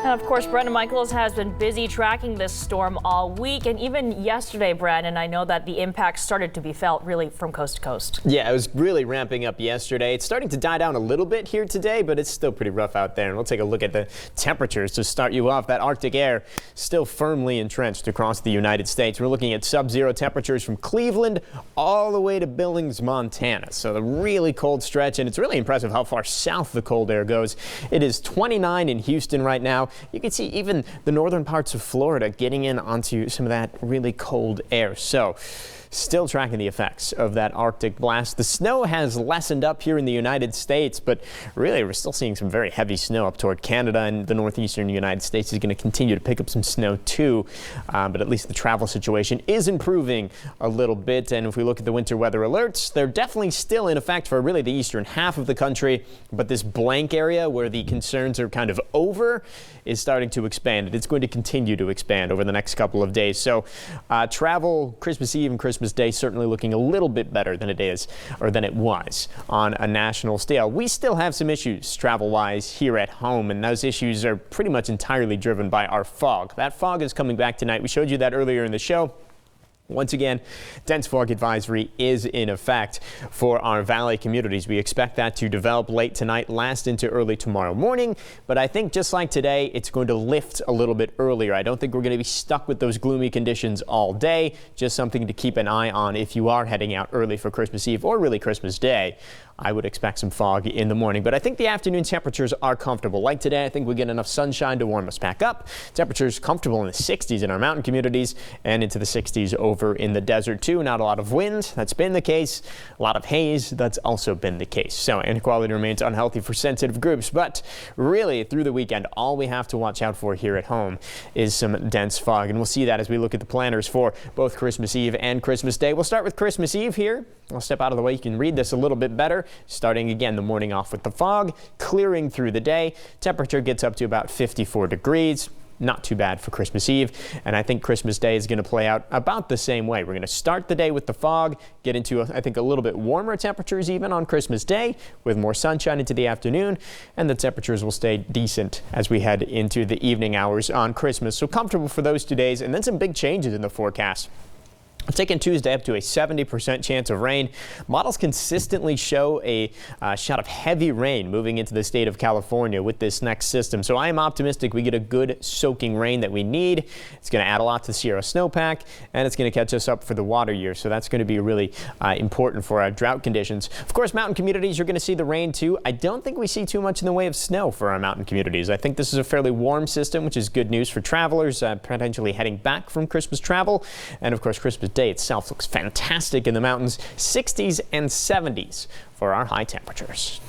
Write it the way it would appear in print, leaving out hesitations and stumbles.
And of course, Brendan Michaels has been busy tracking this storm all week, and even yesterday, Brandon, I know that the impact started to be felt really from coast to coast. Yeah, it was really ramping up yesterday. It's starting to die down a little bit here today, but it's still pretty rough out there. And we'll take a look at the temperatures to start you off. That Arctic air still firmly entrenched across the United States. We're looking at sub-zero temperatures from Cleveland all the way to Billings, Montana. So the really cold stretch, and it's really impressive how far south the cold air goes. It is 29 in Houston right now. You can see even the northern parts of Florida getting in onto some of that really cold air. So still tracking the effects of that Arctic blast. The snow has lessened up here in the United States, but really we're still seeing some very heavy snow up toward Canada, and the northeastern United States is going to continue to pick up some snow too. But at least the travel situation is improving a little bit. And if we look at the winter weather alerts, they're definitely still in effect for really the eastern half of the country. But this blank area where the concerns are kind of over is starting to expand. It's going to continue to expand over the next couple of days. So travel Christmas Eve and Christmas Day certainly looking a little bit better than it is, or than it was on a national scale. We still have some issues travel-wise here at home, and those issues are pretty much entirely driven by our fog. That fog is coming back tonight. We showed you that earlier in the show. Once again, dense fog advisory is in effect for our valley communities. We expect that to develop late tonight, last into early tomorrow morning. But I think just like today, it's going to lift a little bit earlier. I don't think we're going to be stuck with those gloomy conditions all day. Just something to keep an eye on if you are heading out early for Christmas Eve or really Christmas Day. I would expect some fog in the morning, but I think the afternoon temperatures are comfortable. Like today, I think we get enough sunshine to warm us back up. Temperatures comfortable in the 60s in our mountain communities and into the 60s over in the desert too. Not a lot of wind. That's been the case. A lot of haze. That's also been the case. So inequality remains unhealthy for sensitive groups, but really through the weekend, all we have to watch out for here at home is some dense fog. And we'll see that as we look at the planners for both Christmas Eve and Christmas Day. We'll start with Christmas Eve here. I'll step out of the way. You can read this a little bit better. Starting again the morning off with the fog, clearing through the day. Temperature gets up to about 54 degrees. Not too bad for Christmas Eve. And I think Christmas Day is going to play out about the same way. We're going to start the day with the fog, get into, I think, a little bit warmer temperatures even on Christmas Day with more sunshine into the afternoon. And the temperatures will stay decent as we head into the evening hours on Christmas. So comfortable for those 2 days. And then some big changes in the forecast. I've taken Tuesday up to a 70% chance of rain. Models consistently show a shot of heavy rain moving into the state of California with this next system. So I am optimistic we get a good soaking rain that we need. It's going to add a lot to the Sierra snowpack, and it's going to catch us up for the water year. So that's going to be really important for our drought conditions. Of course, mountain communities, you're going to see the rain too. I don't think we see too much in the way of snow for our mountain communities. I think this is a fairly warm system, which is good news for travelers potentially heading back from Christmas travel. And of course, Christmas Day itself looks fantastic in the mountains, 60s and 70s for our high temperatures.